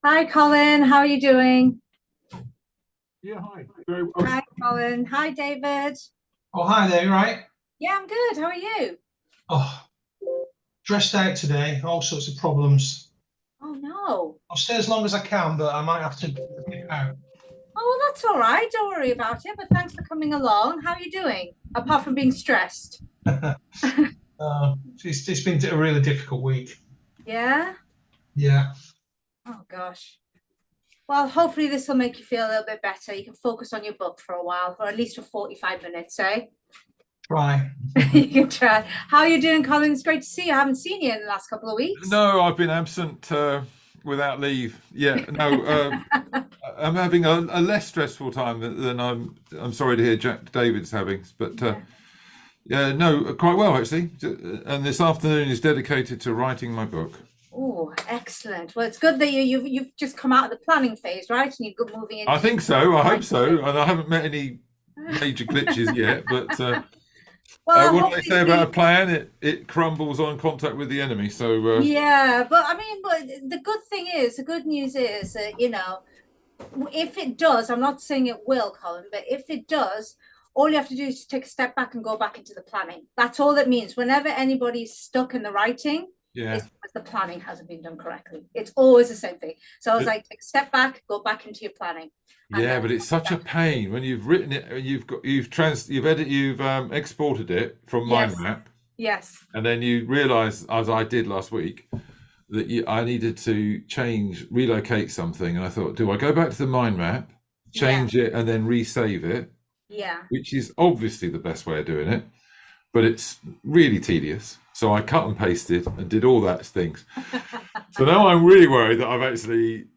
Hi, Colin. How are you doing? Yeah, hi. Very well. Hi, Colin. Hi, David. Oh, hi there, you right? Yeah, I'm good. How are you? Oh, dressed out today, all sorts of problems. Oh, no. I'll stay as long as I can, but I might have to dip out. Oh, well, that's all right. Don't worry about it. But thanks for coming along. How are you doing? Apart from being stressed. It's been a really difficult week. Yeah? Yeah, Oh, gosh. Well, hopefully this will make you feel a little bit better. You can focus on your book for a while, or at least for 45 minutes, eh? try. You can try. How are you doing, Colin? It's great to see you. I haven't seen you in the last couple of weeks. No, I've been absent without leave. Yeah, no, I'm having a less stressful time than I'm sorry to hear David's having, but Yeah. yeah, no, quite well actually. And this afternoon is dedicated to writing my book. Oh, excellent. Well, it's good that you've just come out of the planning phase, right? And you're moving I into think so. I hope writing so. phase. And I haven't met any major glitches yet. But Well, what do they hopefully say about a speak. plan? It crumbles on contact with the enemy. So Yeah, but I mean, but the good thing is, the good news is that, if it does, I'm not saying it will, Colin, but if it does, all you have to do is take a step back and go back into the planning. That's all it means. Whenever anybody's stuck in the writing, yeah. it's because the planning hasn't been done correctly. It's always the same thing. So I was It, like, take a step back, go back into your planning, and Yeah, then but it's such a pain when you've written it, you've exported it from mind yes, map, yes, and then you realise, as I did last week, that I needed to relocate something, and I thought, do I go back to the mind map, yeah, change it, and then resave it, yeah. which is obviously the best way of doing it, but it's really tedious. So I cut and pasted and did all that things. So now I'm really worried that I've actually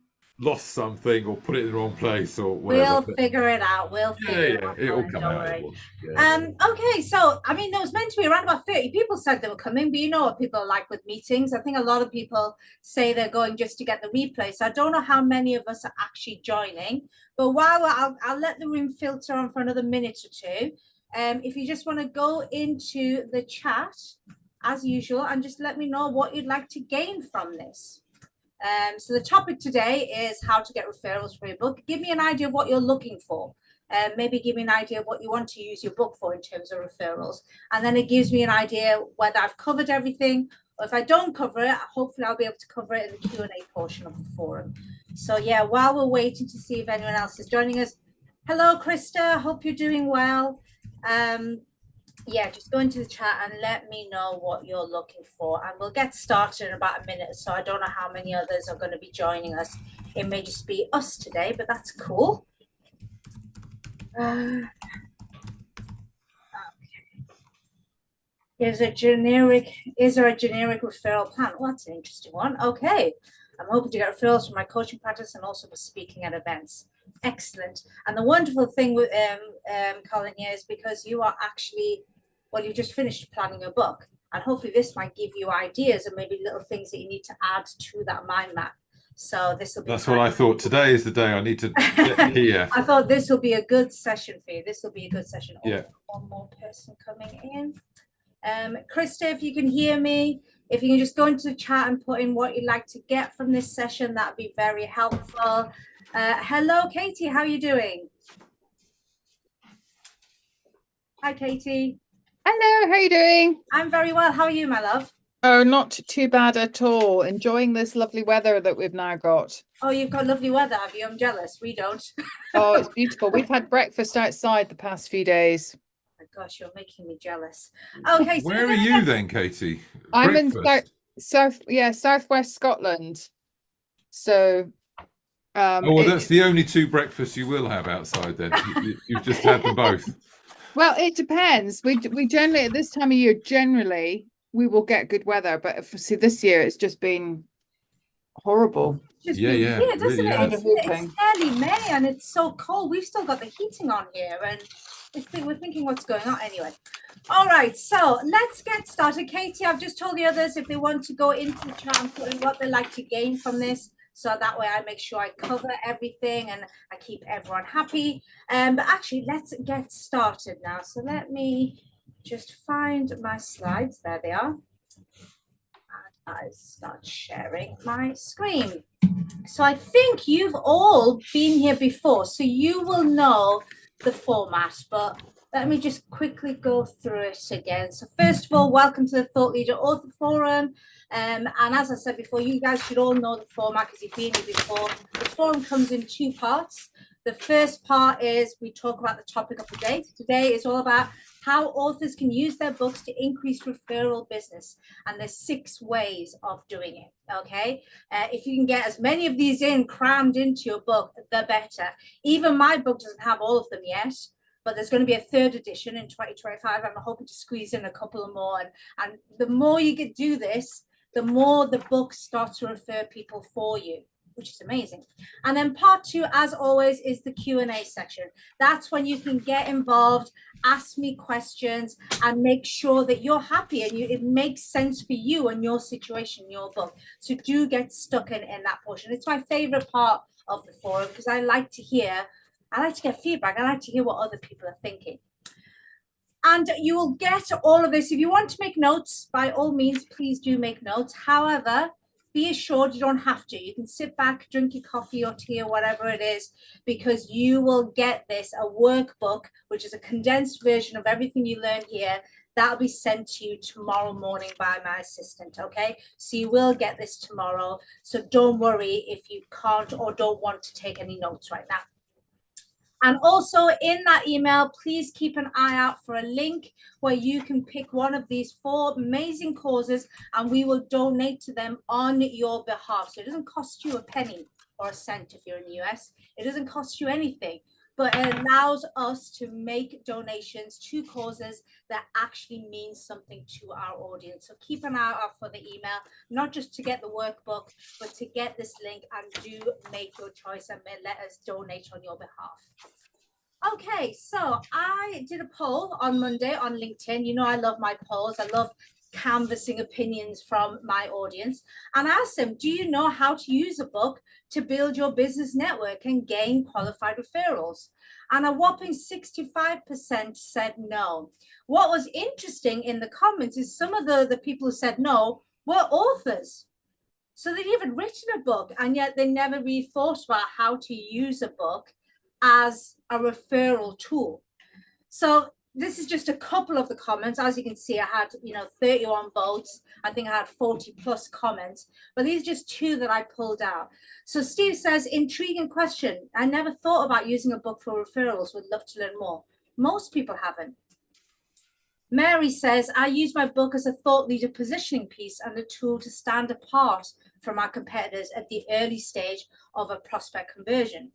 lost something or put it in the wrong place or whatever. We'll But figure it out. We'll yeah, figure it yeah, out, it'll Colin. come Don't out. It worry. will. Yeah. Okay, so I mean, there was meant to be around about 30 people said they were coming, but you know what people are like with meetings. I think a lot of people say they're going just to get the replay. So I don't know how many of us are actually joining. But I'll let the room filter on for another minute or two. If you just want to go into the chat as usual and just let me know what you'd like to gain from this. So the topic today is how to get referrals for your book. Give me an idea of what you're looking for. Maybe give me an idea of what you want to use your book for in terms of referrals. And then it gives me an idea whether I've covered everything, or if I don't cover it, hopefully I'll be able to cover it in the Q&A portion of the forum. So yeah, while we're waiting to see if anyone else is joining us, hello, Krista. Hope you're doing well. Um, yeah, just go into the chat and let me know what you're looking for. And we'll get started in about a minute. So I don't know how many others are going to be joining us. It may just be us today, but that's cool. Okay. Is there a generic referral plan? Well, that's an interesting one. Okay. I'm hoping to get referrals from my coaching practice and also for speaking at events. Excellent. And the wonderful thing with Colin here is because you are actually, well, you just finished planning your book. And hopefully this might give you ideas and maybe little things that you need to add to that mind map. So this will be That's what I thought. Today is the day I need to get here. I thought this will be a good session for you. This will be a good session. Oh, Yeah. one more person coming in. Krista, if you can hear me, if you can just go into the chat and put in what you'd like to get from this session, that'd be very helpful. Hello, Katie, how are you doing? Hi, Katie. Hello, how are you doing? I'm very well. How are you, my love? Oh, not too bad at all. Enjoying this lovely weather that we've now got. Oh, you've got lovely weather, have you? I'm jealous. We don't. Oh, it's beautiful. We've had breakfast outside the past few days. Oh my gosh, you're making me jealous. Okay, so Where are you then, Katie? I'm in Breakfast. southwest Scotland. So Oh, well, that's the only two breakfasts you will have outside then. You've just had them both. well, it depends. We generally at this time of year, generally we will get good weather, but see this year it's just been horrible. It's just Yeah, been yeah, weird, doesn't really it? has. It's nearly May and it's so cold. We've still got the heating on here and we're thinking what's going on anyway. All right, so let's get started. Katie, I've just told the others if they want to go into the chat and put in what they like to gain from this. So that way I make sure I cover everything and I keep everyone happy. But actually, let's get started now. So let me just find my slides. There they are. And I start sharing my screen. So I think you've all been here before, so you will know the format, but let me just quickly go through it again. So first of all, welcome to the Thought Leader Author Forum. And as I said before, you guys should all know the format because you've been here before. The forum comes in two parts. The first part is we talk about the topic of the day. Today is all about how authors can use their books to increase referral business. And there's 6 ways of doing it, okay? If you can get as many of these crammed into your book, the better. Even my book doesn't have all of them yet, but there's going to be a 3rd edition in 2025. I'm hoping to squeeze in a couple of more. And the more you can do this, the more the books start to refer people for you, which is amazing. And then part 2, as always, is the Q&A section. That's when you can get involved, ask me questions, and make sure that you're happy and it makes sense for you and your situation, your book. So do get stuck in that portion. It's my favorite part of the forum because I like to get feedback. I like to hear what other people are thinking. And you will get all of this. If you want to make notes, by all means, please do make notes. However, be assured you don't have to. You can sit back, drink your coffee or tea or whatever it is, because you will get this, a workbook, which is a condensed version of everything you learned here. That'll be sent to you tomorrow morning by my assistant, okay? So you will get this tomorrow. So don't worry if you can't or don't want to take any notes right now. And also in that email, please keep an eye out for a link where you can pick one of these 4 amazing causes and we will donate to them on your behalf. So it doesn't cost you a penny or a cent if you're in the US. It doesn't cost you anything, but it allows us to make donations to causes that actually mean something to our audience. So keep an eye out for the email, not just to get the workbook, but to get this link, and do make your choice and let us donate on your behalf. Okay, so I did a poll on Monday on LinkedIn. You know, I love my polls. I love canvassing opinions from my audience, and I asked them, do you know how to use a book to build your business network and gain qualified referrals? And a whopping 65% said no. What was interesting in the comments is some of the people who said no were authors. So they'd even written a book, and yet they never really thought about how to use a book as a referral tool. So this is just a couple of the comments. As you can see, I had 31 votes. I think I had 40 plus comments, but these are just 2 that I pulled out. So Steve says, intriguing question. I never thought about using a book for referrals. Would love to learn more. Most people haven't. Mary says, I use my book as a thought leader positioning piece and a tool to stand apart from our competitors at the early stage of a prospect conversion.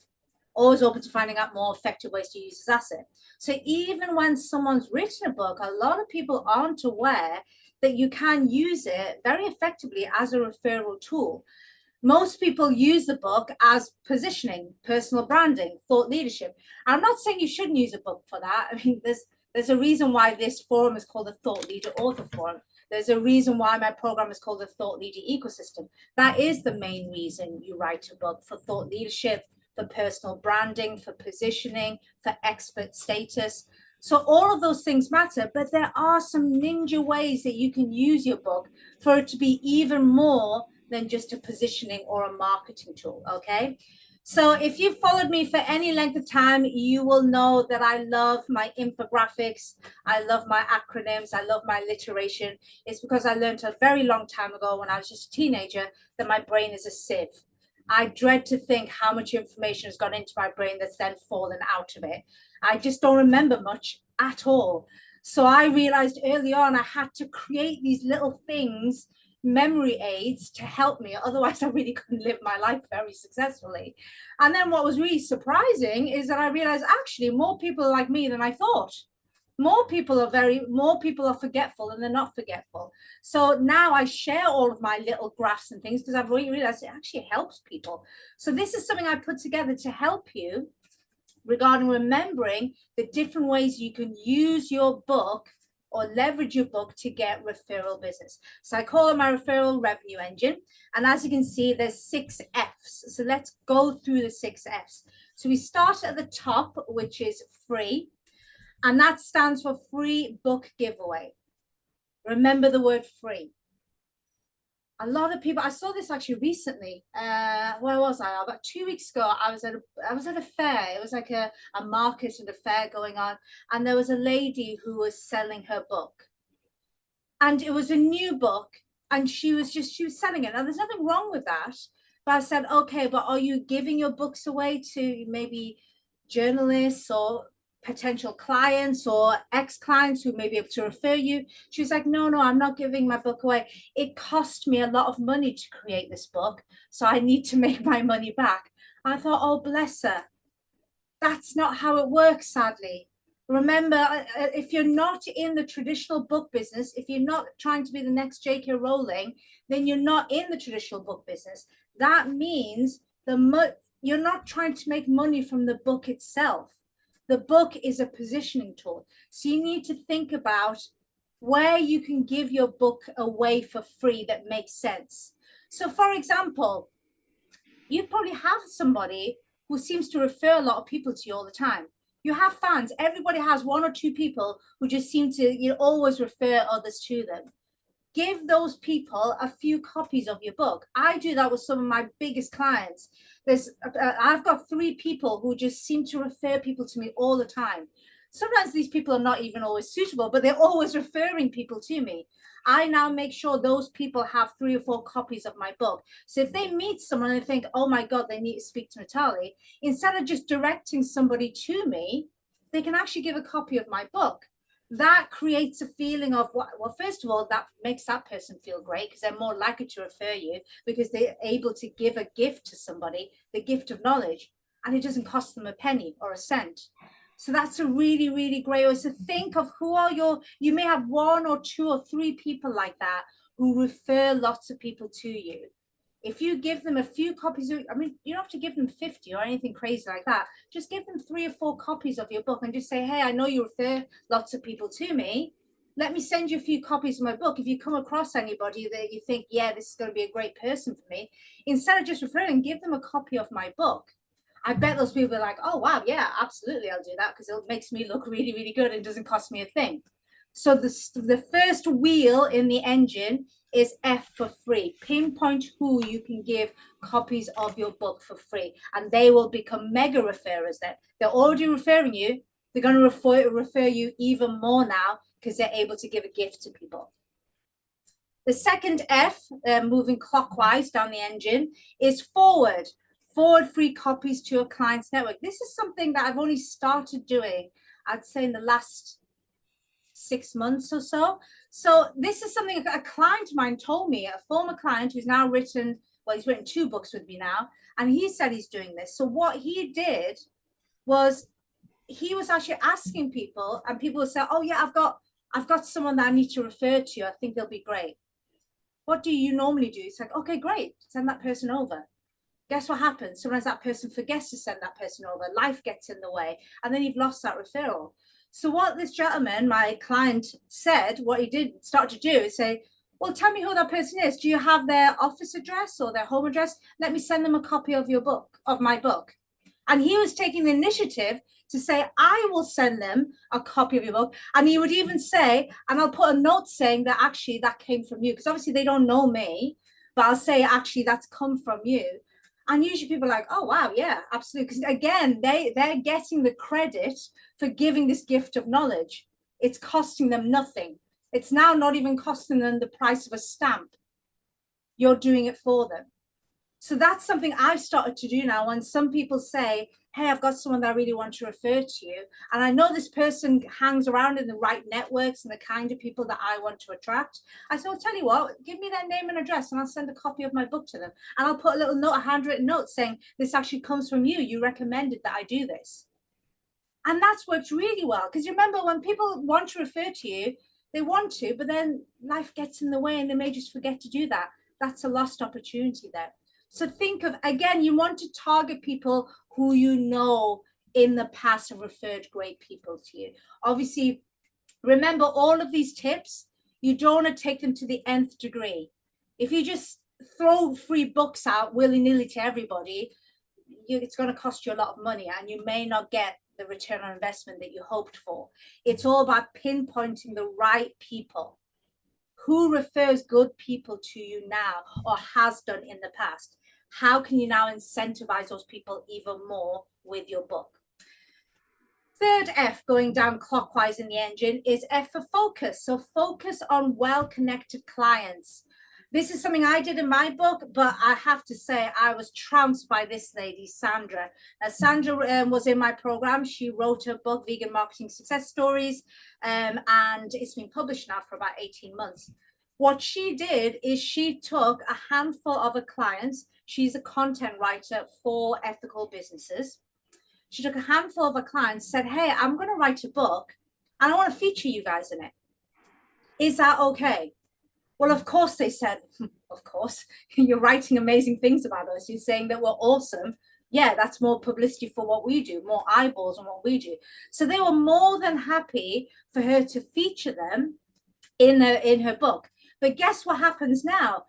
Always open to finding out more effective ways to use this asset. So even when someone's written a book, a lot of people aren't aware that you can use it very effectively as a referral tool. Most people use the book as positioning, personal branding, thought leadership. I'm not saying you shouldn't use a book for that. I mean, there's a reason why this forum is called the Thought Leader Author Forum. There's a reason why my program is called the Thought Leader Ecosystem. That is the main reason you write a book, for thought leadership, for personal branding, for positioning, for expert status. So all of those things matter, but there are some ninja ways that you can use your book for it to be even more than just a positioning or a marketing tool, okay? So if you've followed me for any length of time, you will know that I love my infographics, I love my acronyms, I love my alliteration. It's because I learned a very long time ago when I was just a teenager that my brain is a sieve. I dread to think how much information has gone into my brain that's then fallen out of it. I just don't remember much at all. So I realized early on I had to create these little things, memory aids, to help me. Otherwise, I really couldn't live my life very successfully. And then what was really surprising is that I realized actually more people are like me than I thought. More people are forgetful and they're not forgetful. So now I share all of my little graphs and things because I've really realized it actually helps people. So this is something I put together to help you regarding remembering the different ways you can use your book or leverage your book to get referral business. So I call it my referral revenue engine. And as you can see, there's 6 F's. So let's go through the 6 F's. So we start at the top, which is free. And that stands for free book giveaway. Remember the word free. A lot of people, I saw this actually recently. Where was I? About 2 weeks ago, I was at a fair. It was like a market and a fair going on. And there was a lady who was selling her book. And it was a new book. And she was selling it. Now, there's nothing wrong with that. But I said, okay, but are you giving your books away to maybe journalists or potential clients or ex-clients who may be able to refer you? She was like, no, I'm not giving my book away. It cost me a lot of money to create this book, so I need to make my money back. I thought, oh, bless her. That's not how it works, sadly. Remember, if you're not in the traditional book business, if you're not trying to be the next J.K. Rowling, then you're not in the traditional book business. That means you're not trying to make money from the book itself. The book is a positioning tool. So you need to think about where you can give your book away for free that makes sense. So for example, you probably have somebody who seems to refer a lot of people to you all the time. You have fans. Everybody has one or two people who just seem to always refer others to them. Give those people a few copies of your book. I do that with some of my biggest clients. I've got 3 people who just seem to refer people to me all the time. Sometimes these people are not even always suitable, but they're always referring people to me. I now make sure those people have 3 or 4 copies of my book. So if they meet someone and they think, oh my God, they need to speak to Natalie, instead of just directing somebody to me, they can actually give a copy of my book. That creates a feeling of, well, first of all, that makes that person feel great because they're more likely to refer you because they're able to give a gift to somebody, the gift of knowledge, and it doesn't cost them a penny or a cent. So that's a really, really great way to think of who are you may have 1 or 2 or 3 people like that who refer lots of people to you. If you give them a few copies you don't have to give them 50 or anything crazy like that. Just give them 3 or 4 copies of your book and just say, hey, I know you refer lots of people to me. Let me send you a few copies of my book. If you come across anybody that you think, yeah, this is going to be a great person for me, instead of just referring, give them a copy of my book. I bet those people are like, oh, wow, yeah, absolutely, I'll do that because it makes me look really, really good and doesn't cost me a thing. So the first wheel in the engine is F for free. Pinpoint who you can give copies of your book for free, and they will become mega referrers then. They're already referring you. They're going to refer you even more now because they're able to give a gift to people. The second F, moving clockwise down the engine, is forward. Forward free copies to your client's network. This is something that I've only started doing, I'd say, in the last 6 months or so. So this is something a client of mine told me, a former client who's now written, well, he's written 2 books with me now, and he said he's doing this. So what he did was he was actually asking people, and people would say, oh yeah, I've got someone that I need to refer to. I think they'll be great. What do you normally do? It's like, okay, great, send that person over. Guess what happens? Sometimes that person forgets to send that person over. Life gets in the way, and then you've lost that referral. So what this gentleman, my client, said, what he did start to do is say, well, tell me who that person is. Do you have their office address or their home address? Let me send them a copy of your book, of my book. And he was taking the initiative to say, I will send them a copy of your book. And he would even say, and I'll put a note saying that actually that came from you, because obviously they don't know me, but I'll say, actually, that's come from you. And usually people are like, oh, wow, yeah, absolutely. Because again, they're getting the credit for giving this gift of knowledge. It's costing them nothing. It's now not even costing them the price of a stamp. You're doing it for them. So that's something I've started to do now. When some people say, hey, I've got someone that I really want to refer to you, and I know this person hangs around in the right networks and the kind of people that I want to attract, I say, well, tell you what, give me their name and address and I'll send a copy of my book to them. And I'll put a little note, a handwritten note saying, this actually comes from you. You recommended that I do this. And that's worked really well. Because remember, when people want to refer to you, they want to, but then life gets in the way and they may just forget to do that. That's a lost opportunity there. So think of, again, you want to target people who you know in the past have referred great people to you. Obviously, remember all of these tips, you don't want to take them to the nth degree. If you just throw free books out willy-nilly to everybody, it's going to cost you a lot of money and you may not get the return on investment that you hoped for. It's all about pinpointing the right people Who refers good people to you now or has done in the past? How can you now incentivize those people even more with your book? Third F, going down clockwise in the engine, is F for focus. So focus on well-connected clients. This is something I did in my book, but I have to say I was trounced by this lady, Sandra. Sandra was in my program. She wrote a book, Vegan Marketing Success Stories, and it's been published now for about 18 months. What she did is she took a handful of her clients. She's a content writer for ethical businesses. She took a handful of her clients, said, hey, I'm going to write a book and I want to feature you guys in it. Is that okay? Well, of course, they said, of course, you're writing amazing things about us. You're saying that we're awesome. Yeah, that's more publicity for what we do, more eyeballs on what we do. So they were more than happy for her to feature them in her book. But guess what happens now?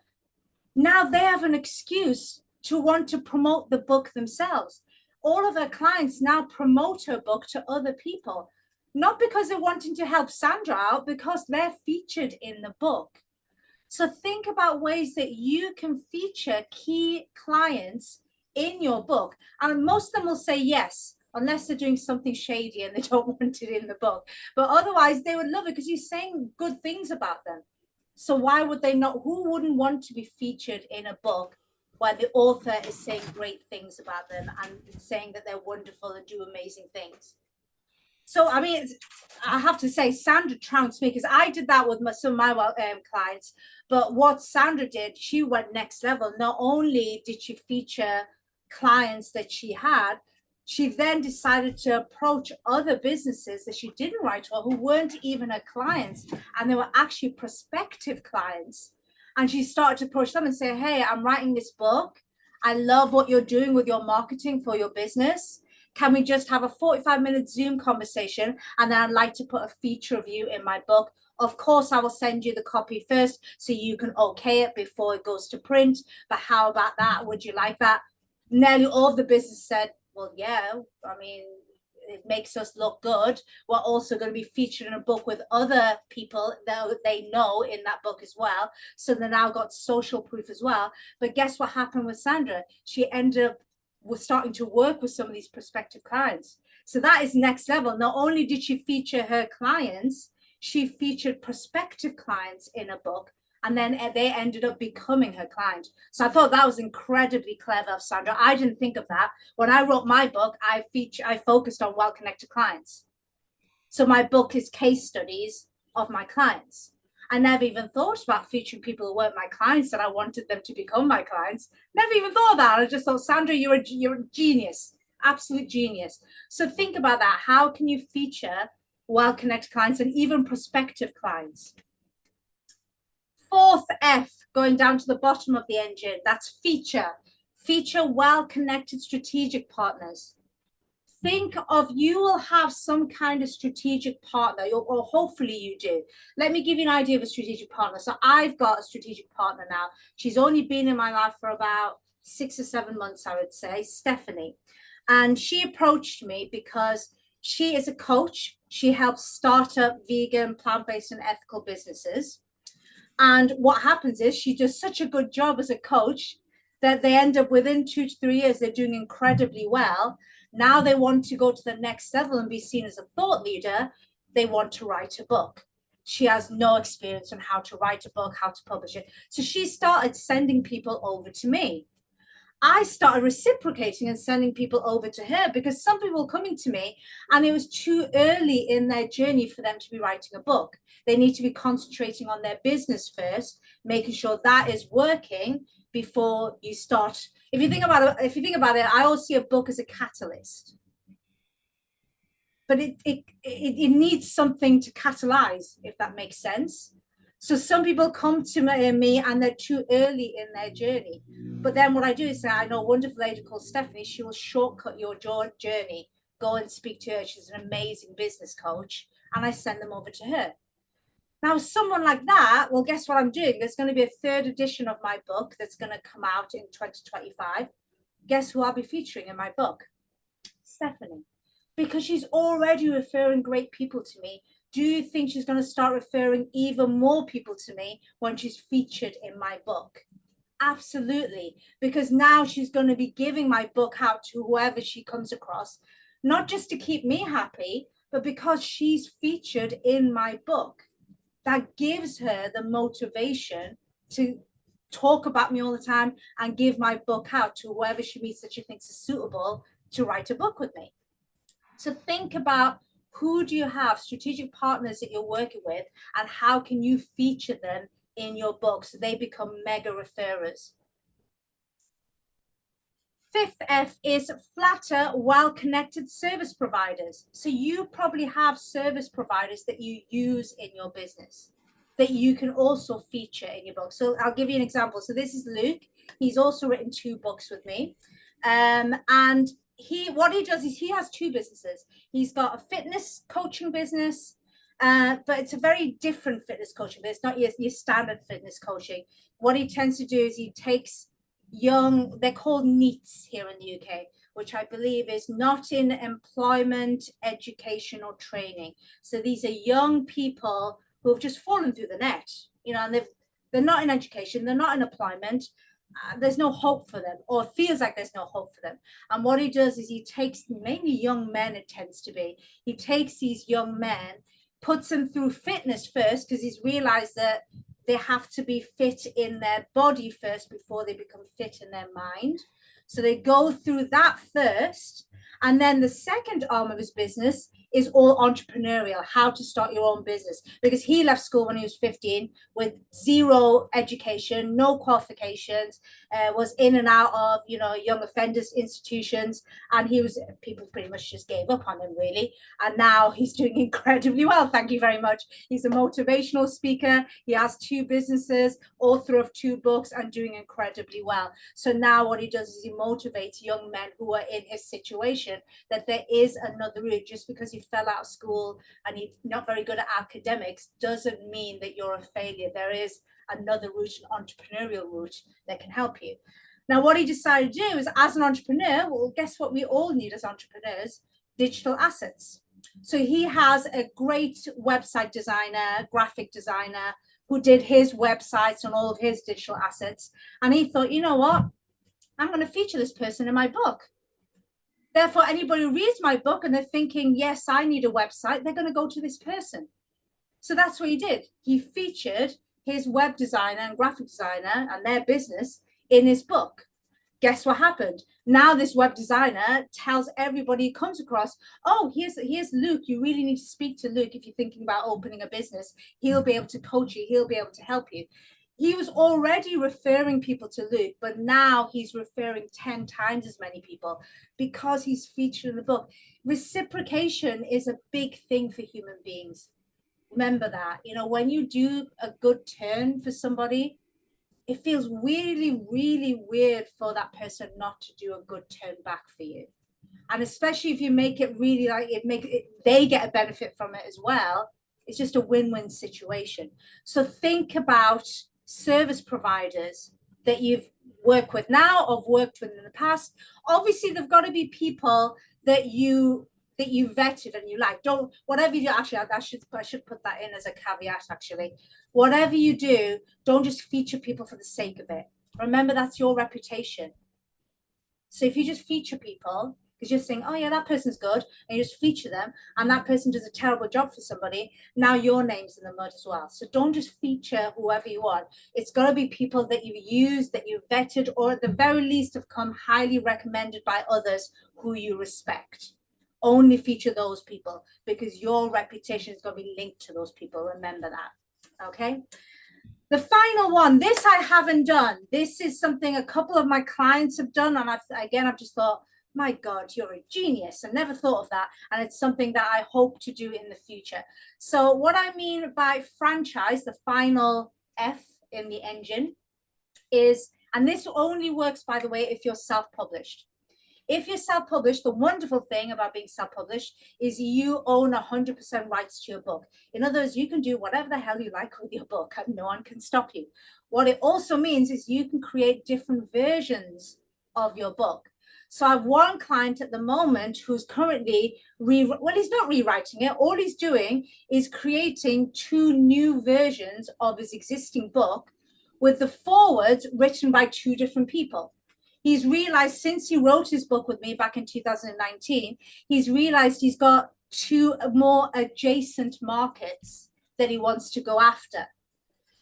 Now they have an excuse to want to promote the book themselves. All of her clients now promote her book to other people, not because they're wanting to help Sandra out, because they're featured in the book. So think about ways that you can feature key clients in your book. And most of them will say yes, unless they're doing something shady and they don't want it in the book. But otherwise, they would love it because you're saying good things about them. So why would they not? Who wouldn't want to be featured in a book where the author is saying great things about them and saying that they're wonderful and do amazing things? So, I mean, I have to say, Sandra trounced me because I did that with some of my clients. But what Sandra did, she went next level. Not only did she feature clients that she had, she then decided to approach other businesses that she didn't write for, who weren't even her clients, and they were actually prospective clients. And she started to approach them and say, hey, I'm writing this book. I love what you're doing with your marketing for your business. Can we just have a 45-minute Zoom conversation? And then I'd like to put a feature of you in my book. Of course, I will send you the copy first so you can okay it before it goes to print. But how about that? Would you like that? Nearly all of the business said, well, yeah, I mean, it makes us look good. We're also going to be featured in a book with other people that they know in that book as well. So they now got social proof as well. But guess what happened with Sandra? She ended up starting to work with some of these prospective clients. So that is next level. Not only did she feature her clients, she featured prospective clients in a book, and then they ended up becoming her client. So I thought that was incredibly clever of Sandra. I didn't think of that. When I wrote my book, I focused on well-connected clients. So my book is case studies of my clients. I never even thought about featuring people who weren't my clients that I wanted them to become my clients. Never even thought of that. I just thought, Sandra, you're a genius, absolute genius. So think about that. How can you feature well-connected clients and even prospective clients? Fourth F, going down to the bottom of the engine, that's feature. Feature well-connected strategic partners. Think of, you will have some kind of strategic partner, or hopefully you do. Let me give you an idea of a strategic partner. So I've got a strategic partner now. She's only been in my life for about 6 or 7 months, I would say, Stephanie. And she approached me because she is a coach. She helps start up vegan, plant-based and ethical businesses. And what happens is she does such a good job as a coach that they end up within 2 to 3 years, they're doing incredibly well. Now they want to go to the next level and be seen as a thought leader. They want to write a book. She has no experience on how to write a book, how to publish it. So she started sending people over to me. I started reciprocating and sending people over to her because some people were coming to me and it was too early in their journey for them to be writing a book. They need to be concentrating on their business first, making sure that is working before you start. If you think about it, I always see a book as a catalyst, but it needs something to catalyze, if that makes sense. So some people come to me and they're too early in their journey. But then what I do is say, I know a wonderful lady called Stephanie. She will shortcut your journey. Go and speak to her. She's an amazing business coach. And I send them over to her. Now, someone like that, well, guess what I'm doing? There's going to be a 3rd edition of my book that's going to come out in 2025. Guess who I'll be featuring in my book? Stephanie. Because she's already referring great people to me Do you think she's going to start referring even more people to me when she's featured in my book? Absolutely, because now she's going to be giving my book out to whoever she comes across, not just to keep me happy, but because she's featured in my book. That gives her the motivation to talk about me all the time and give my book out to whoever she meets that she thinks is suitable to write a book with me. So think about, who do you have, strategic partners that you're working with, and how can you feature them in your book so they become mega referrers? Fifth F is flatter, well-connected service providers. So you probably have service providers that you use in your business that you can also feature in your book. So I'll give you an example. So this is Luke. He's also written 2 books with me. And what he does is he has 2 businesses. He's got a fitness coaching business, but it's a very different fitness coaching. It's not your standard fitness coaching. What he tends to do is he takes young, they're called NEETs here in the UK, which I believe is not in employment, education, or training. So these are young people who have just fallen through the net, you know, and they're not in education, they're not in employment. There's no hope for them, or it feels like there's no hope for them. And what he does is he takes, mainly young men, it tends to be, he takes these young men, puts them through fitness first, because he's realized that they have to be fit in their body first before they become fit in their mind. So they go through that first. And then the second arm of his business is all entrepreneurial, how to start your own business. Because he left school when he was 15 with 0 education, no qualifications, was in and out of, you know, young offenders institutions. And people pretty much just gave up on him, really. And now he's doing incredibly well. Thank you very much. He's a motivational speaker. He has 2 businesses, author of 2 books, and doing incredibly well. So now what he does is he motivates young men who are in his situation, that there is another route. Just because you fell out of school and you're not very good at academics doesn't mean that you're a failure. There is another route, an entrepreneurial route that can help you. Now, what he decided to do is, as an entrepreneur, well, guess what we all need as entrepreneurs? Digital assets. So he has a great website designer, graphic designer, who did his websites and all of his digital assets. And he thought, you know what? I'm going to feature this person in my book. Therefore, anybody who reads my book and they're thinking, yes, I need a website, they're going to go to this person. So that's what he did. He featured his web designer and graphic designer and their business in his book. Guess what happened? Now this web designer tells everybody he comes across, oh, here's Luke. You really need to speak to Luke if you're thinking about opening a business. He'll be able to coach you. He'll be able to help you. He was already referring people to Luke, but now he's referring 10 times as many people because he's featured in the book. Reciprocation is a big thing for human beings. Remember that, you know, when you do a good turn for somebody, it feels really, really weird for that person not to do a good turn back for you. And especially if you make it really like they get a benefit from it as well. It's just a win-win situation. So think about service providers that you've worked with now or worked with in the past. Obviously, they've got to be people that you vetted and you like. Don't, whatever you do, actually, I should put that in as a caveat, actually. Whatever you do, don't just feature people for the sake of it. Remember, that's your reputation. So if you just feature people, because you're saying, oh yeah, that person's good, and you just feature them, and that person does a terrible job for somebody, now your name's in the mud as well. So don't just feature whoever you want. It's got to be people that you've used, that you've vetted, or at the very least have come highly recommended by others who you respect. Only feature those people, because your reputation is going to be linked to those people. Remember that. Okay. The final one, this I haven't done. This is something a couple of my clients have done. And I've just thought, my God, you're a genius. I never thought of that. And it's something that I hope to do in the future. So what I mean by franchise, the final F in the engine is, and this only works, by the way, if you're self-published. If you're self-published, the wonderful thing about being self-published is you own 100% rights to your book. In other words, you can do whatever the hell you like with your book and no one can stop you. What it also means is you can create different versions of your book. So I have one client at the moment who's currently, well, he's not rewriting it. All he's doing is creating 2 new versions of his existing book with the forwards written by 2 different people. He's realized since he wrote his book with me back in 2019, he's realized he's got 2 more adjacent markets that he wants to go after.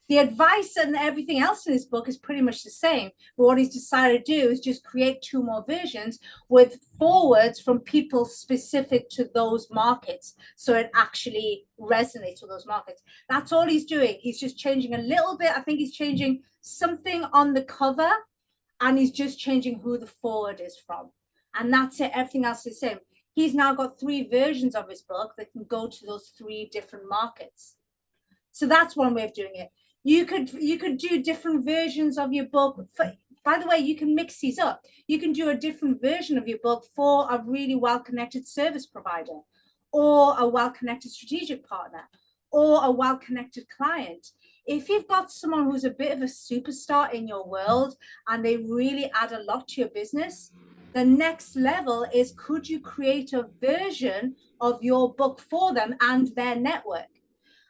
The advice and everything else in his book is pretty much the same. But what he's decided to do is just create 2 more versions with forwards from people specific to those markets. So it actually resonates with those markets. That's all he's doing. He's just changing a little bit. I think he's changing something on the cover, and he's just changing who the forward is from. And that's it. Everything else is the same. He's now got 3 versions of his book that can go to those 3 different markets. So that's one way of doing it. You could do different versions of your book. By the way, you can mix these up. You can do a different version of your book for a really well-connected service provider, or a well-connected strategic partner, or a well-connected client. If you've got someone who's a bit of a superstar in your world and they really add a lot to your business, the next level is, could you create a version of your book for them and their network?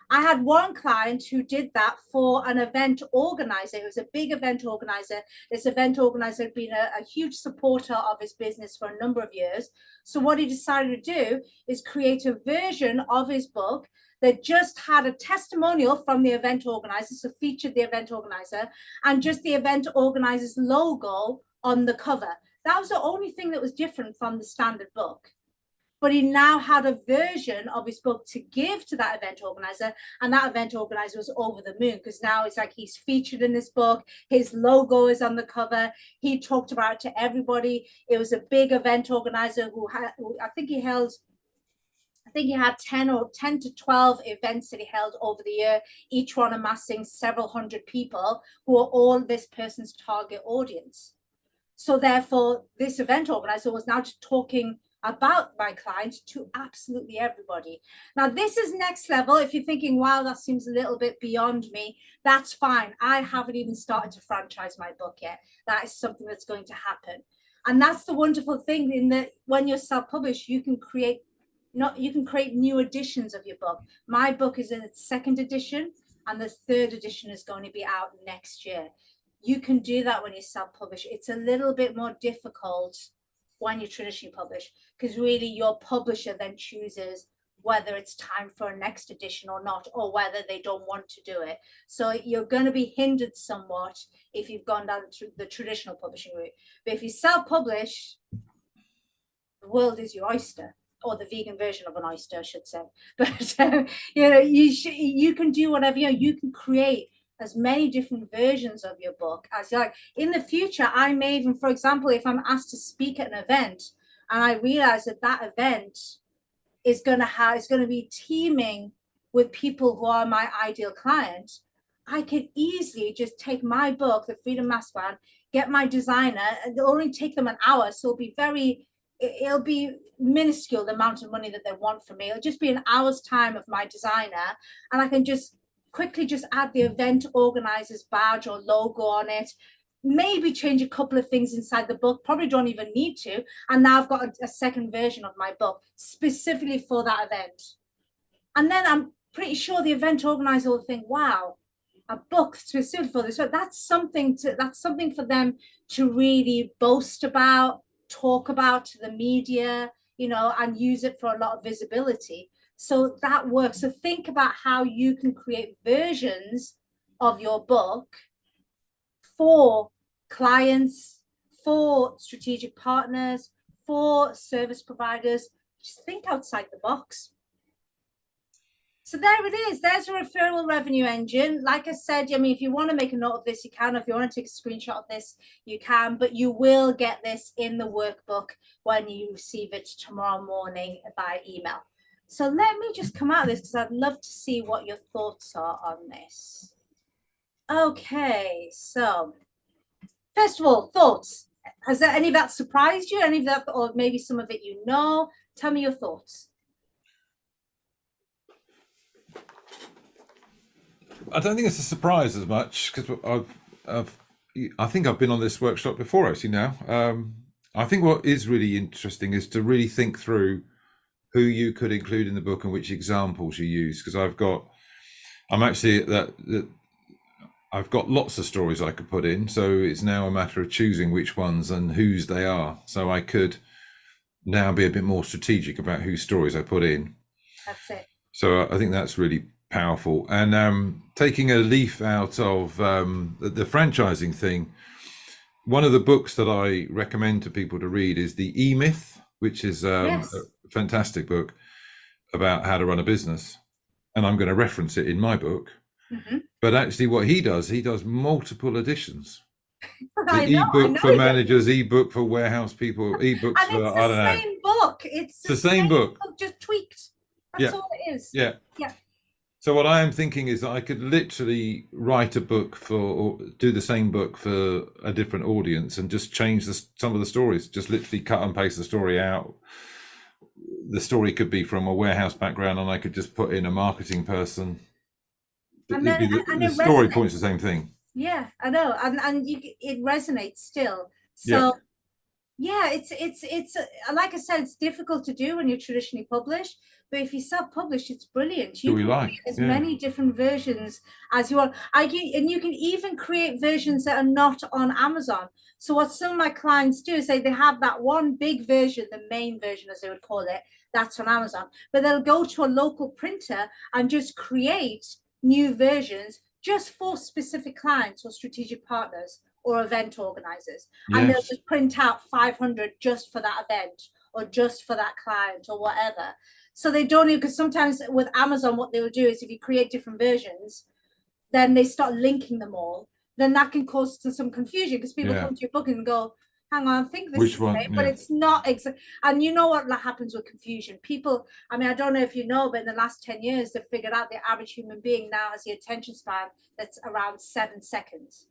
I had one client who did that for an event organizer. It was a big event organizer. This event organizer had been a huge supporter of his business for a number of years. So what he decided to do is create a version of his book that just had a testimonial from the event organizer, so featured the event organizer, and just the event organizer's logo on the cover. That was the only thing that was different from the standard book. But he now had a version of his book to give to that event organizer, and that event organizer was over the moon, because now it's like he's featured in this book, his logo is on the cover, he talked about it to everybody. It was a big event organizer who I think he had 10 to 12 events that he held over the year, each one amassing several hundred people who are all this person's target audience. So therefore, this event organizer was now just talking about my client to absolutely everybody. Now, this is next level. If you're thinking, wow, that seems a little bit beyond me, that's fine. I haven't even started to franchise my book yet. That is something that's going to happen. And that's the wonderful thing, in that when you're self-published, you can create new editions of your book. My book is in its 2nd edition, and the 3rd edition is going to be out next year. You can do that when you're self-published. It's a little bit more difficult when you're traditionally published, because really your publisher then chooses whether it's time for a next edition or not, or whether they don't want to do it. So you're going to be hindered somewhat if you've gone down the traditional publishing route. But if you self-publish, the world is your oyster, or the vegan version of an oyster, I should say. But you can do whatever. You can create as many different versions of your book as you like. In the future, I may even, for example, if I'm asked to speak at an event and I realize that event is going to be teaming with people who are my ideal client, I could easily just take my book, The Freedom Masterplan, get my designer, and it'll only take them an hour. So it'll be minuscule, the amount of money that they want from me. It'll just be an hour's time of my designer, and I can just quickly just add the event organizer's badge or logo on it, maybe change a couple of things inside the book, probably don't even need to, and now I've got a 2nd version of my book specifically for that event. And then I'm pretty sure the event organizer will think, wow, a book specifically for this. So that's something for them to really boast about, talk about to the media, and use it for a lot of visibility. So that works. So think about how you can create versions of your book for clients, for strategic partners, for service providers. Just think outside the box. So there it is. There's a referral revenue engine. Like I said, if you want to make a note of this, you can. If you want to take a screenshot of this, you can. But you will get this in the workbook when you receive it tomorrow morning via email. So let me just come out of this, because I'd love to see what your thoughts are on this. Okay, so first of all, thoughts. Has any of that surprised you? Any of that, or maybe some of it you know? Tell me your thoughts. I don't think it's a surprise as much, because I think I've been on this workshop before, actually, now. I think what is really interesting is to really think through who you could include in the book and which examples you use. Because I'm actually that I've got lots of stories I could put in. So it's now a matter of choosing which ones and whose they are. So I could now be a bit more strategic about whose stories I put in. That's it. So I think that's really powerful. And taking a leaf out of the franchising thing, one of the books that I recommend to people to read is The E-Myth, which is Yes. a fantastic book about how to run a business. And I'm going to reference it in my book. Mhm. But actually what he does multiple editions. I The know ebook for he does. managers, ebook for warehouse people, ebooks And for, it's I the don't know. same book. It's the same book. just tweaked. That's Yeah. all it is. Yeah. Yeah. So what I am thinking is that I could literally write a book or do the same book for a different audience and just change some of the stories, just literally cut and paste the story out. The story could be from a warehouse background and I could just put in a marketing person. And then The story points the same thing. Yeah, I know. And it resonates still. So yeah, it's like I said, it's difficult to do when you're traditionally published, but if you self-publish, it's brilliant. You can create as many different versions as you want. And you can even create versions that are not on Amazon. So what some of my clients do is they have that one big version, the main version as they would call it, that's on Amazon, but they'll go to a local printer and just create new versions just for specific clients or strategic partners or event organizers. And they'll just print out 500 just for that event or just for that client or whatever. So they don't even, because sometimes with Amazon, what they will do is if you create different versions, then they start linking them all. Then that can cause some confusion because people come to your book and go, hang on, I think this is the same, but it's not exact. And you know what happens with confusion? People, I mean, I don't know if you know, but in the last 10 years, they've figured out the average human being now has the attention span that's around 7 seconds.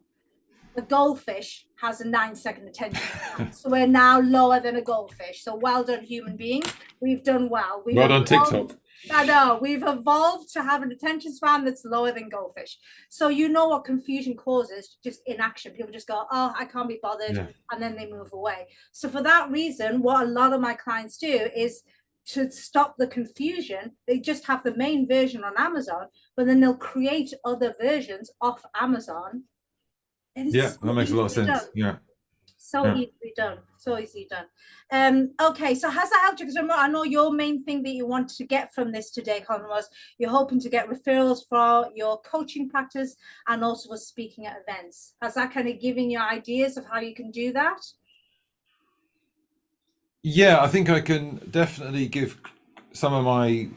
A goldfish has a 9-second attention span. So we're now lower than a goldfish. So well done, human beings. We've done well. Well done, TikTok. I know, we've evolved to have an attention span that's lower than goldfish. So you know what confusion causes, just inaction. People just go, oh, I can't be bothered, and then they move away. So for that reason, what a lot of my clients do is to stop the confusion, they just have the main version on Amazon, but then they'll create other versions off Amazon. That makes a lot of sense. Easily done. So easily done. Okay, so has that helped you? Because I know your main thing that you wanted to get from this today, Colin, was you're hoping to get referrals for your coaching practice and also for speaking at events. Has that kind of given you ideas of how you can do that? Yeah, I think I can definitely give some of my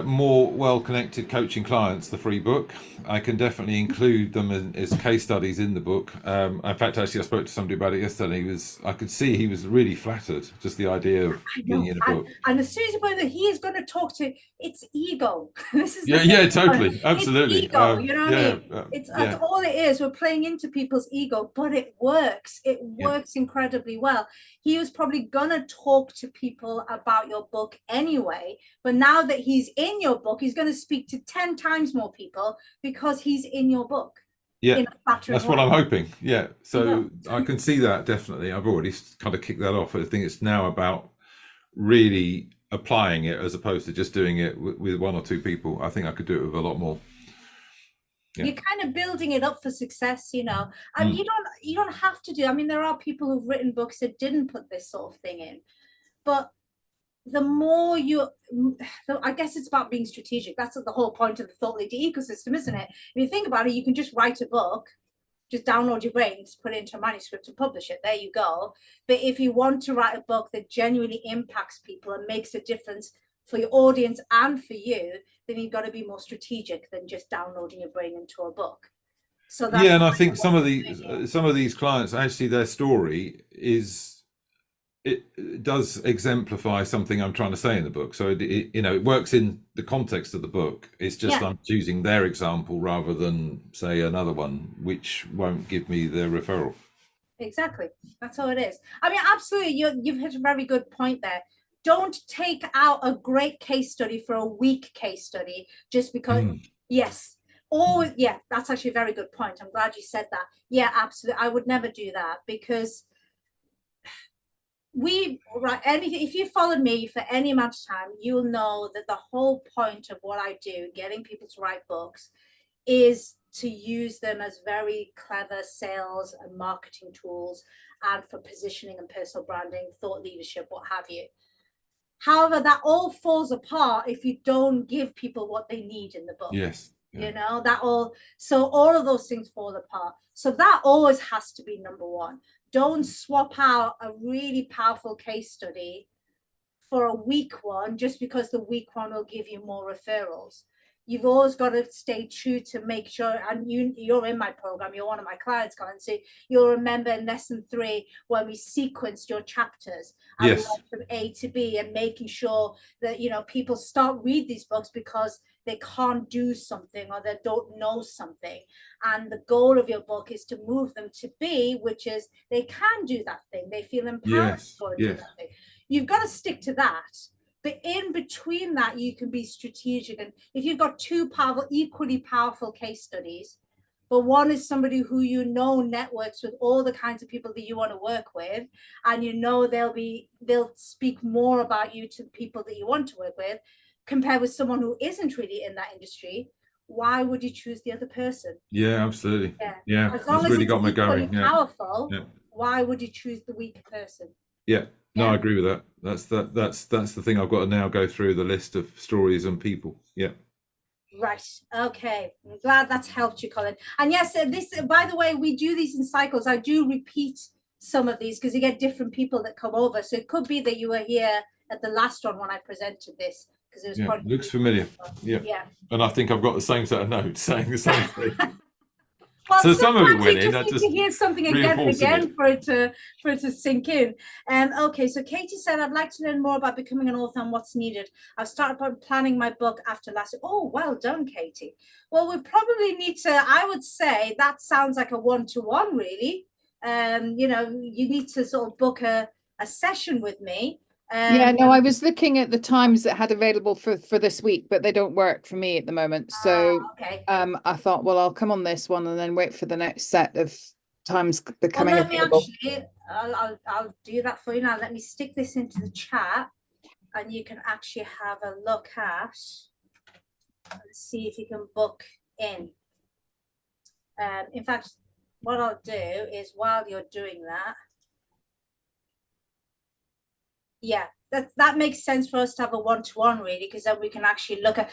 more well-connected coaching clients the free book. I can definitely include them as case studies in the book. In fact, actually, I spoke to somebody about it yesterday. I could see he was really flattered, just the idea of being in a book. And as soon as you put that he is going to talk to, it's ego. This is totally, absolutely. It's ego, you know what I mean? That's all it is. We're playing into people's ego, but it works. It works incredibly well. He was probably going to talk to people about your book anyway, but now that he's in your book, he's going to speak to 10 times more people because he's in your book. That's what I'm hoping. So I can see that definitely. I've already kind of kicked that off. I think it's now about really applying it as opposed to just doing it with one or two people. I think I could do it with a lot more. You're kind of building it up for success, you know, and you don't have to do. I mean, there are people who've written books that didn't put this sort of thing in, but the more I guess it's about being strategic. That's the whole point of the thought leader ecosystem, isn't it? If you think about it, you can just write a book, just download your brains, put it into a manuscript and publish it. There you go. But if you want to write a book that genuinely impacts people and makes a difference for your audience and for you, then you've got to be more strategic than just downloading your brain into a book. So that's and I think some of these clients, actually their story it does exemplify something I'm trying to say in the book. So it works in the context of the book. It's just I'm choosing their example rather than say another one, which won't give me the referral. Exactly. That's all it is. I mean, absolutely. You've hit a very good point there. Don't take out a great case study for a weak case study just because, that's actually a very good point. I'm glad you said that. Yeah, absolutely. I would never do that because anything, if you followed me for any amount of time, you'll know that the whole point of what I do, getting people to write books, is to use them as very clever sales and marketing tools, and for positioning and personal branding, thought leadership, what have you. However, that all falls apart if you don't give people what they need in the book. Yes. Yeah. You know, so all of those things fall apart. So that always has to be number one. Don't swap out a really powerful case study for a weak one just because the weak one will give you more referrals. You've always got to stay true to make sure, and you're in my program, you're one of my clients, Colin, so you'll remember in lesson 3 when we sequenced your chapters and Yes. we went from A to B, and making sure that, you know, people read these books because they can't do something or they don't know something, and the goal of your book is to move them to B, which is they can do that thing, they feel empowered to go and do that thing. You've got to stick to that. But in between that, you can be strategic. And if you've got 2 equally powerful case studies, but one is somebody who you know networks with all the kinds of people that you want to work with, and you know they'll speak more about you to the people that you want to work with, compared with someone who isn't really in that industry, why would you choose the other person? Yeah, absolutely. Yeah, as long it's as really it's got me going. Yeah. Powerful. Yeah. Why would you choose the weaker person? Yeah. No, I agree with that. That's the thing. I've got to now go through the list of stories and people. Yeah. Right. Okay. I'm glad that's helped you, Colin. And yes, this, by the way, we do these in cycles. I do repeat some of these because you get different people that come over. So it could be that you were here at the last one when I presented this, because it was looks familiar. Yeah. And I think I've got the same set of notes saying the same thing. Well, so some of it went in. I just need to hear something again and again for it to sink in. Okay, so Katie said, I'd like to learn more about becoming an author and what's needed. I've started by planning my book after last year. Oh, well done, Katie. Well, we probably need to, I would say that sounds like a one-to-one, really. You know, you need to sort of book a session with me. Yeah, no, I was looking at the times that had available for this week, but they don't work for me at the moment. So okay. I thought, well, I'll come on this one and then wait for the next set of times becoming available. I'll do that for you now. Let me stick this into the chat and you can actually have a look at and see if you can book in. In fact, what I'll do is while you're doing that, yeah, that makes sense for us to have a one-to-one, really, because then we can actually look at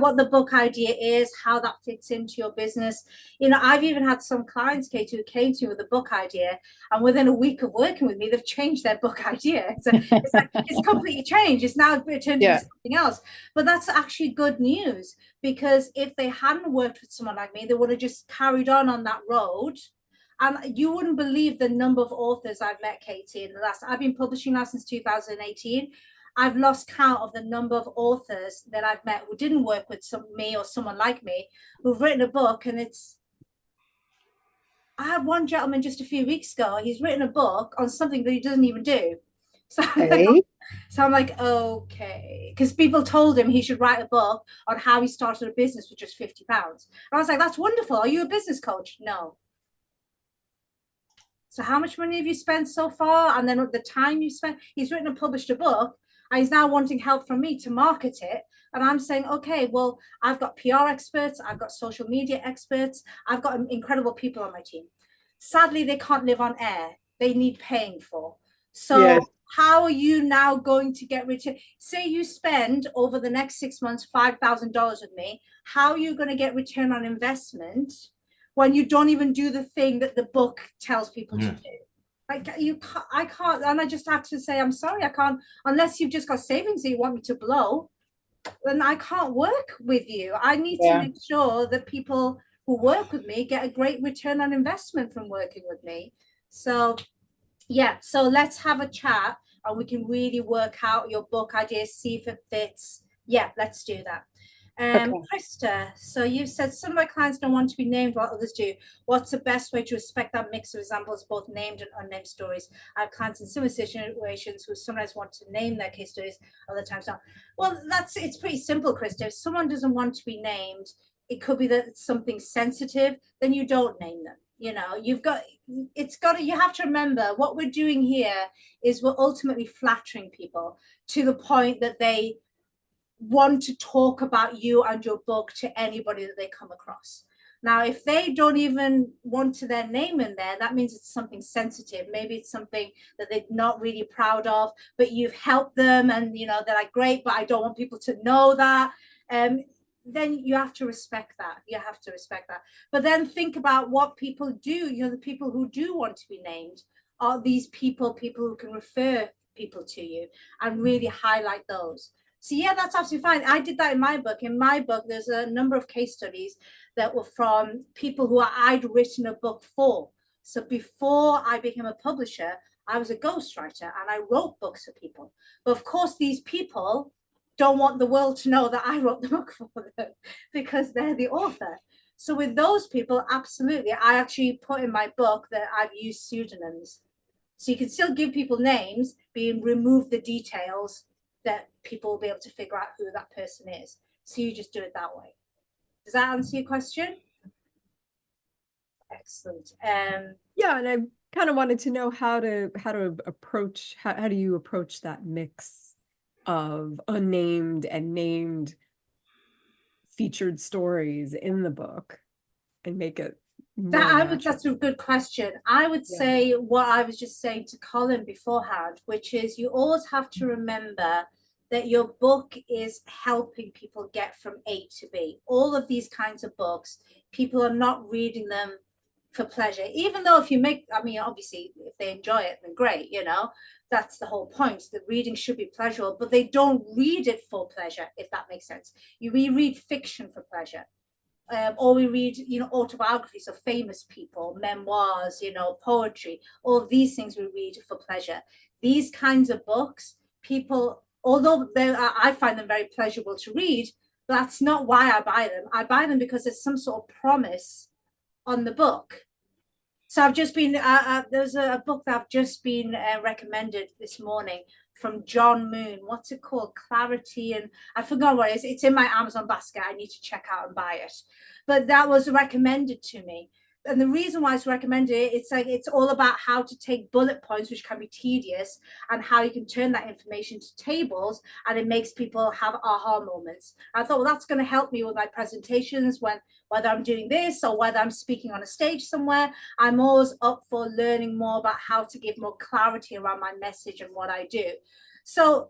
what the book idea is, how that fits into your business. You know, I've even had some clients, Kate, who came to me with a book idea, and within a week of working with me, they've changed their book idea. It's completely changed. It's now turned into something else. But that's actually good news, because if they hadn't worked with someone like me, they would have just carried on that road. And you wouldn't believe the number of authors I've met, Katie, in the last, I've been publishing now since 2018. I've lost count of the number of authors that I've met who didn't work with me or someone like me, who've written a book. And I had one gentleman just a few weeks ago, he's written a book on something that he doesn't even do. So I'm like, okay, because people told him he should write a book on how he started a business with just £50. And I was like, that's wonderful. Are you a business coach? No. So how much money have you spent so far? And then the time you spent, he's written and published a book, and he's now wanting help from me to market it. And I'm saying, okay, well, I've got PR experts, I've got social media experts, I've got incredible people on my team. Sadly, they can't live on air. They need paying for. So how are you now going to get return? Say you spend over the next 6 months, $5,000 with me. How are you going to get return on investment when you don't even do the thing that the book tells people to do? Like I can't, and I just have to say, I'm sorry, I can't, unless you've just got savings that you want me to blow, then I can't work with you. I need to make sure that people who work with me get a great return on investment from working with me. So so let's have a chat and we can really work out your book ideas, see if it fits. Let's do that. Krista, so you said some of my clients don't want to be named while others do. What's the best way to respect that mix of examples, both named and unnamed stories? I have clients in similar situations who sometimes want to name their case stories, other times not. Well, it's pretty simple, Krista. If someone doesn't want to be named, it could be that it's something sensitive, then you don't name them. You know, you have to remember what we're doing here is we're ultimately flattering people to the point that they want to talk about you and your book to anybody that they come across. Now, if they don't even want their name in there, that means it's something sensitive. Maybe it's something that they're not really proud of, but you've helped them and, you know, they're like, great, but I don't want people to know that. Then you have to respect that. You have to respect that. But then think about what people do. You know, the people who do want to be named are these people who can refer people to you and really highlight those. So yeah, that's absolutely fine. I did that in my book. In my book, there's a number of case studies that were from people who I'd written a book for. So before I became a publisher, I was a ghostwriter and I wrote books for people. But of course, these people don't want the world to know that I wrote the book for them because they're the author. So with those people, absolutely. I actually put in my book that I've used pseudonyms. So you can still give people names, but you remove the details that people will be able to figure out who that person is. So you just do it that way. Does that answer your question? Excellent. Yeah, and I kind of wanted to know how do you approach that mix of unnamed and named featured stories in the book and make it that's a good question. I would say what I was just saying to Colin beforehand, which is you always have to remember that your book is helping people get from A to B. All of these kinds of books, people are not reading them for pleasure, even though if you make, I mean, obviously if they enjoy it, then great, you know, that's the whole point. The reading should be pleasurable, but they don't read it for pleasure, if that makes sense. We read fiction for pleasure. Or we read, you know, autobiographies of famous people, memoirs, you know, poetry, all of these things we read for pleasure. These kinds of books, people, although I find them very pleasurable to read, that's not why I buy them. I buy them because there's some sort of promise on the book. So I've just been, there's a book that I've just been recommended this morning from John Moon. What's it called? Clarity, and I forgot what it is. It's in my Amazon basket. I need to check out and buy it. But that was recommended to me. And the reason why it's recommended, it's all about how to take bullet points, which can be tedious, and how you can turn that information to tables, and it makes people have aha moments. I thought, well, that's going to help me with my presentations whether I'm doing this or whether I'm speaking on a stage somewhere. I'm always up for learning more about how to give more clarity around my message and what I do. So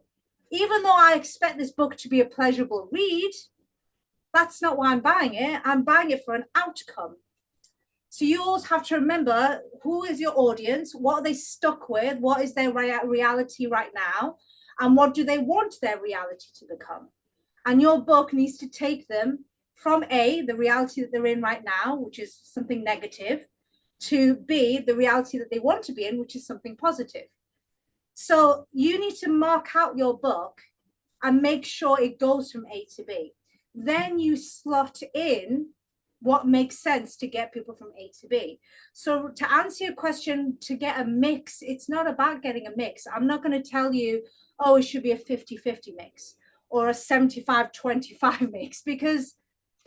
even though I expect this book to be a pleasurable read, that's not why I'm buying it. I'm buying it for an outcome. So you always have to remember, who is your audience? What are they stuck with? What is their reality right now? And what do they want their reality to become? And your book needs to take them from A, the reality that they're in right now, which is something negative, to B, the reality that they want to be in, which is something positive. So you need to mark out your book and make sure it goes from A to B. Then you slot in what makes sense to get people from A to B. So to answer your question, to get a mix, it's not about getting a mix. I'm not going to tell you, oh, it should be a 50-50 mix or a 75-25 mix, because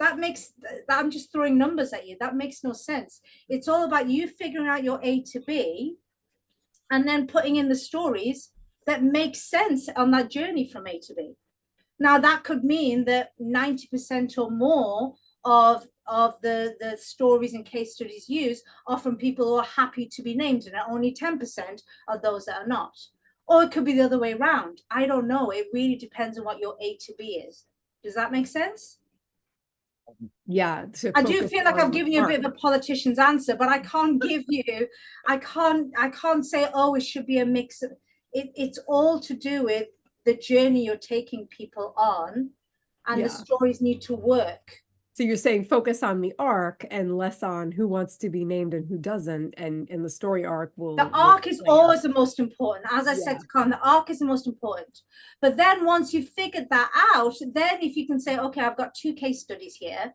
I'm just throwing numbers at you. That makes no sense. It's all about you figuring out your A to B and then putting in the stories that make sense on that journey from A to B. Now, that could mean that 90% or more of the stories and case studies used are from people who are happy to be named, and only 10% are those that are not. Or it could be the other way around. I don't know. It really depends on what your A to B is. Does that make sense? Yeah. I do feel like I've given you a bit of a politician's answer, but I can't give you, I can't say, oh, it should be a mix of, it's all to do with the journey you're taking people on, and the stories need to work. So you're saying focus on the arc and less on who wants to be named and who doesn't, and the story arc will. The arc is always the most important. As I said to Con, the arc is the most important. But then once you've figured that out, then if you can say, okay, I've got 2 case studies here.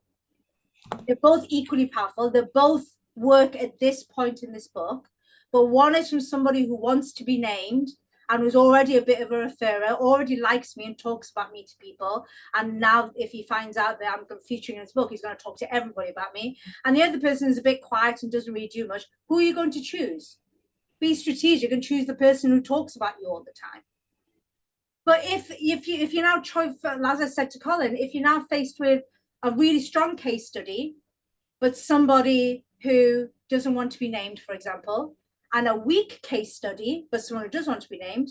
They're both equally powerful. They both work at this point in this book, but one is from somebody who wants to be named, and was already a bit of a referrer, already likes me and talks about me to people. And now if he finds out that I'm featuring in his book, he's going to talk to everybody about me. And the other person is a bit quiet and doesn't really do much. Who are you going to choose? Be strategic and choose the person who talks about you all the time. But if you're now, as I said to Colin, if you're now faced with a really strong case study, but somebody who doesn't want to be named, for example, and a weak case study, but someone who does want to be named,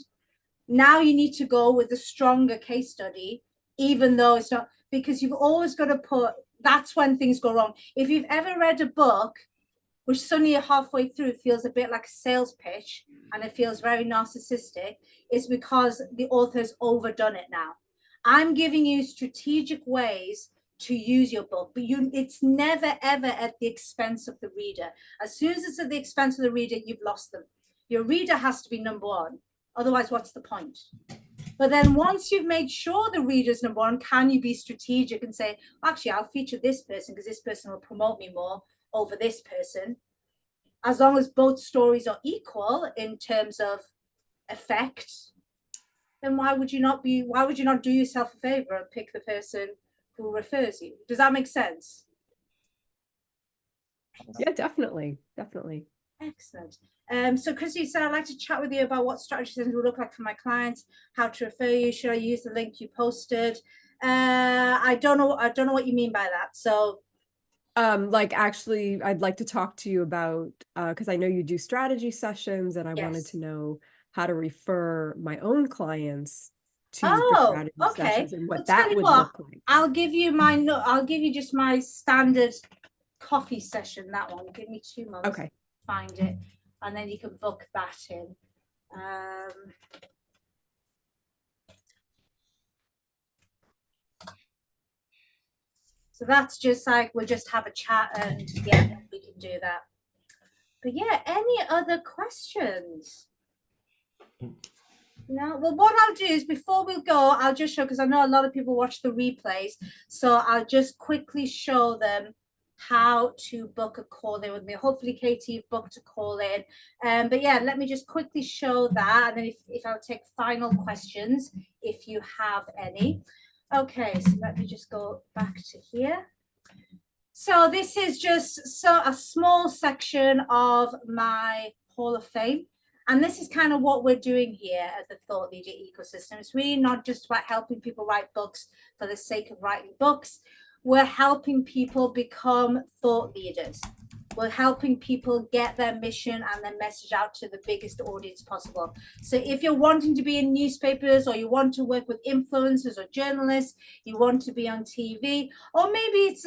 now you need to go with the stronger case study, even though it's not, because you've always got to put, that's when things go wrong. If you've ever read a book which suddenly halfway through feels a bit like a sales pitch and it feels very narcissistic, is because the author's overdone it now. I'm giving you strategic ways to use your book, but it's never ever at the expense of the reader. As soon as it's at the expense of the reader, you've lost them. Your reader has to be number one. Otherwise, what's the point? But then once you've made sure the reader's number one, can you be strategic and say, actually, I'll feature this person because this person will promote me more over this person. As long as both stories are equal in terms of effect, then why would you not do yourself a favor and pick the person who refers you? Does that make sense? Yeah, definitely. Excellent. So Christy said, I'd like to chat with you about what strategy sessions would look like for my clients, how to refer you. Should I use the link you posted? I don't know what you mean by that. So like, actually, I'd like to talk to you about, because I know you do strategy sessions, and I wanted to know how to refer my own clients to the strategy sessions and what that would look like. I'll give you just my standard coffee session, that one. Give me 2 months. Okay. Find it, and then you can book that in. So that's just like, we'll just have a chat, and yeah, we can do that. But yeah, any other questions? No. Well, what I'll do is, before we go, I'll just show, because I know a lot of people watch the replays, so I'll just quickly show them how to book a call in with me. Hopefully, Katie, you've booked a call in. But yeah, let me just quickly show that, and then if I'll take final questions, if you have any. Okay, so let me just go back to here. So this is just a small section of my Hall of Fame. And this is kind of what we're doing here at the Thought Leader ecosystem. It's really not just about helping people write books for the sake of writing books. We're helping people become thought leaders. We're helping people get their mission and their message out to the biggest audience possible. So if you're wanting to be in newspapers, or you want to work with influencers or journalists, you want to be on TV, or maybe it's,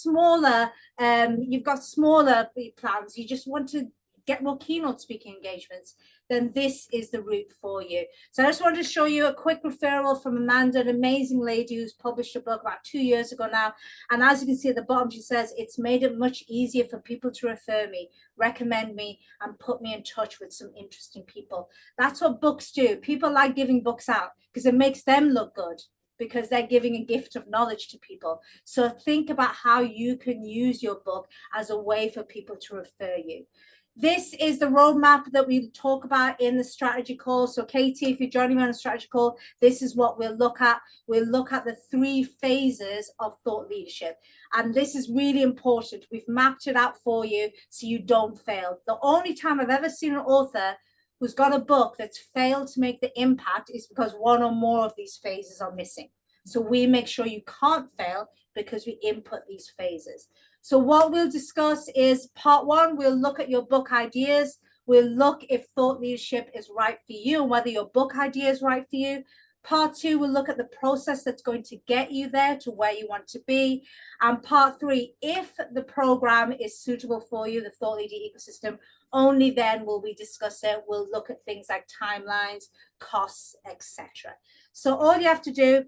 smaller, you've got smaller plans, you just want to get more keynote speaking engagements, then this is the route for you. So I just wanted to show you a quick referral from Amanda, an amazing lady who's published a book about 2 years ago now. And as you can see at the bottom, she says, it's made it much easier for people to refer me, recommend me, and put me in touch with some interesting people. That's what books do. People like giving books out because it makes them look good, because they're giving a gift of knowledge to people. So think about how you can use your book as a way for people to refer you. This is the roadmap that we talk about in the strategy call. So Katie, if you're joining me on a strategy call, this is what we'll look at. We'll look at the 3 phases of thought leadership. And this is really important. We've mapped it out for you so you don't fail. The only time I've ever seen an author who's got a book that's failed to make the impact is because one or more of these phases are missing. So we make sure you can't fail because we input these phases. So what we'll discuss is part 1, we'll look at your book ideas. We'll look if thought leadership is right for you and whether your book idea is right for you. Part 2, we'll look at the process that's going to get you there to where you want to be. And part 3, if the program is suitable for you, the Thought Leader ecosystem, only then will we discuss it. We'll look at things like timelines, costs, etc. So all you have to do,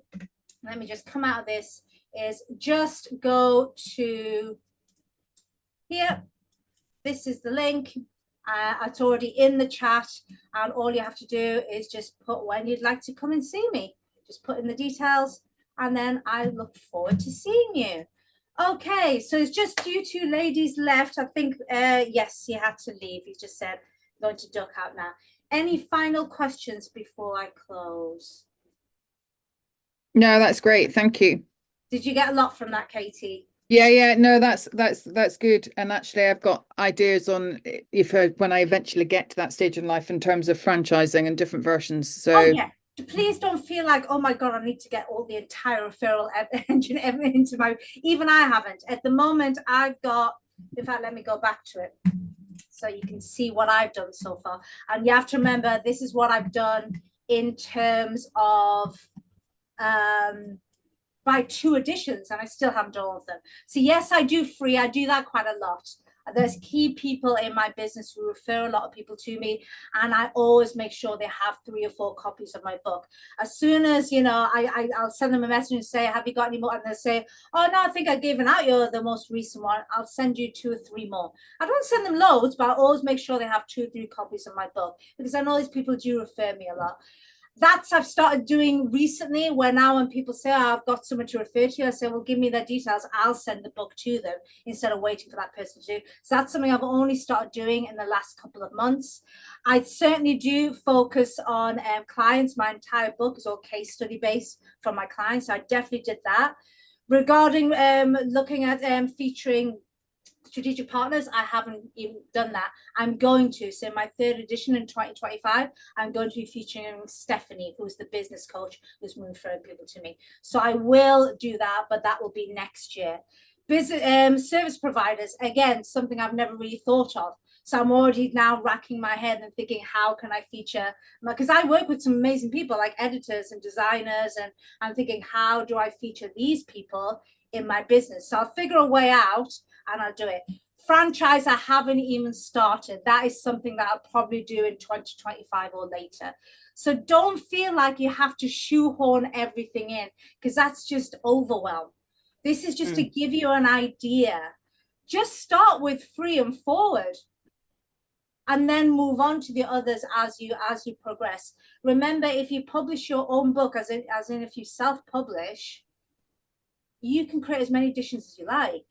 let me just come out of this, is just go to here. This is the link. It's already in the chat, and all you have to do is just put when you'd like to come and see me. Just put in the details, and then I look forward to seeing you. Okay, so it's just you 2 ladies left. I think, yes, you had to leave. You just said, I'm going to duck out now. Any final questions before I close? No, that's great. Thank you. Did you get a lot from that, Katie? Yeah, no, that's good. And actually, I've got ideas on when I eventually get to that stage in life in terms of franchising and different versions. So oh yeah, please don't feel like, oh my God, I need to get all the entire referral engine into my. Even I haven't at the moment. I've got. In fact, let me go back to it so you can see what I've done so far. And you have to remember, this is what I've done in terms of by 2 editions, and I still haven't done all of them. So yes, I do free. I do that quite a lot. There's key people in my business who refer a lot of people to me, and I always make sure they have 3 or 4 copies of my book. As soon as, you know, I'll send them a message and say, have you got any more? And they'll say, oh no, I think I've given out the most recent one. I'll send you 2 or 3 more. I don't send them loads, but I always make sure they have 2 or 3 copies of my book, because I know these people do refer me a lot. That's I've started doing recently, where now when people say, oh, I've got someone to refer to, I say, well, give me their details. I'll send the book to them instead of waiting for that person to do. So that's something I've only started doing in the last couple of months. I certainly do focus on clients. My entire book is all case study based from my clients. So I definitely did that. Regarding looking at featuring strategic partners, I haven't even done that. I'm going to. So in my 3rd edition in 2025, I'm going to be featuring Stephanie, who's the business coach who's referring people to me. So I will do that, but that will be next year. Business service providers, again, something I've never really thought of. So I'm already now racking my head and thinking, how can I feature? Because I work with some amazing people like editors and designers, and I'm thinking, how do I feature these people in my business? So I'll figure a way out and I'll do it. Franchise, I haven't even started. That is something that I'll probably do in 2025 or later. So don't feel like you have to shoehorn everything in, because that's just overwhelm. This is just to give you an idea. Just start with free and forward, and then move on to the others as you progress. Remember, if you publish your own book, as in if you self-publish, you can create as many editions as you like.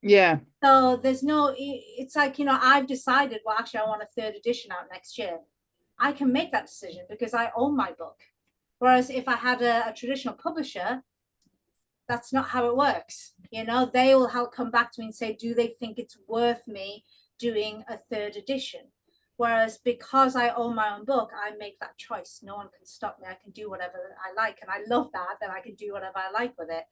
yeah. So there's no, it's like, you know, I've decided, well, actually, I want a 3rd edition out next year. I can make that decision because I own my book. Whereas if I had a traditional publisher, that's not how it works. You know, they will come back to me and say, do they think it's worth me doing a 3rd edition? Whereas because I own my own book, I make that choice. No one can stop me. I can do whatever I like. And I love that I can do whatever I like with it.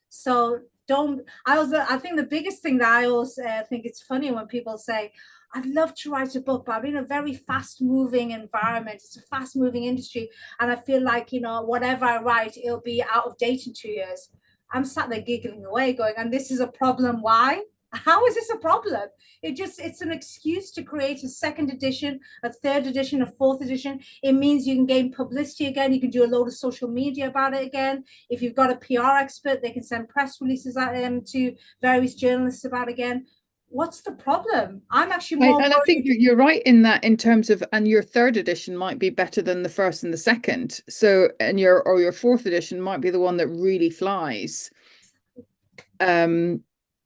So I think the biggest thing that I always think it's funny when people say, I'd love to write a book, but I'm in a very fast moving environment. It's a fast moving industry. And I feel like, you know, whatever I write, it'll be out of date in 2 years. I'm sat there giggling away going, and this is a problem. Why? How is this a problem? It's an excuse to create a 2nd edition, a 3rd edition, a 4th edition. It means you can gain publicity again. You can do a load of social media about it again. If you've got a PR expert, they can send press releases out to various journalists about it again. What's the problem? I'm actually more. And I think you're right in that, in terms of, and your 3rd edition might be better than the 1st and the 2nd. So, and your 4th edition might be the one that really flies.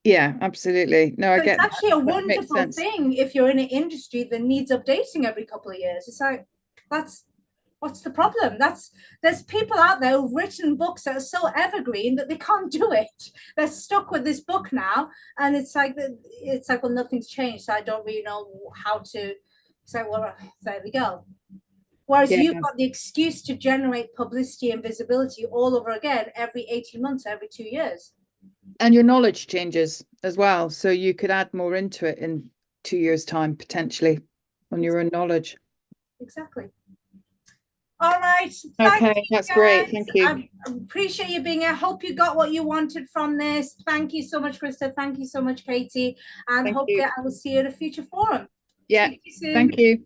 Yeah, absolutely. No, I get it's actually a wonderful thing if you're in an industry that needs updating every couple of years. It's like, what's the problem? There's people out there who've written books that are so evergreen that they can't do it. They're stuck with this book now, and it's like well, nothing's changed, so I don't really know how to say, well, there we go. Whereas you've got the excuse to generate publicity and visibility all over again every 18 months, every 2 years. And your knowledge changes as well. So you could add more into it in 2 years' time, potentially, on your own knowledge. Exactly. All right. Okay, that's great. Thank you. I appreciate you being here. I hope you got what you wanted from this. Thank you so much, Krista. Thank you so much, Katie. And hopefully I will see you at a future forum. Yeah. Thank you.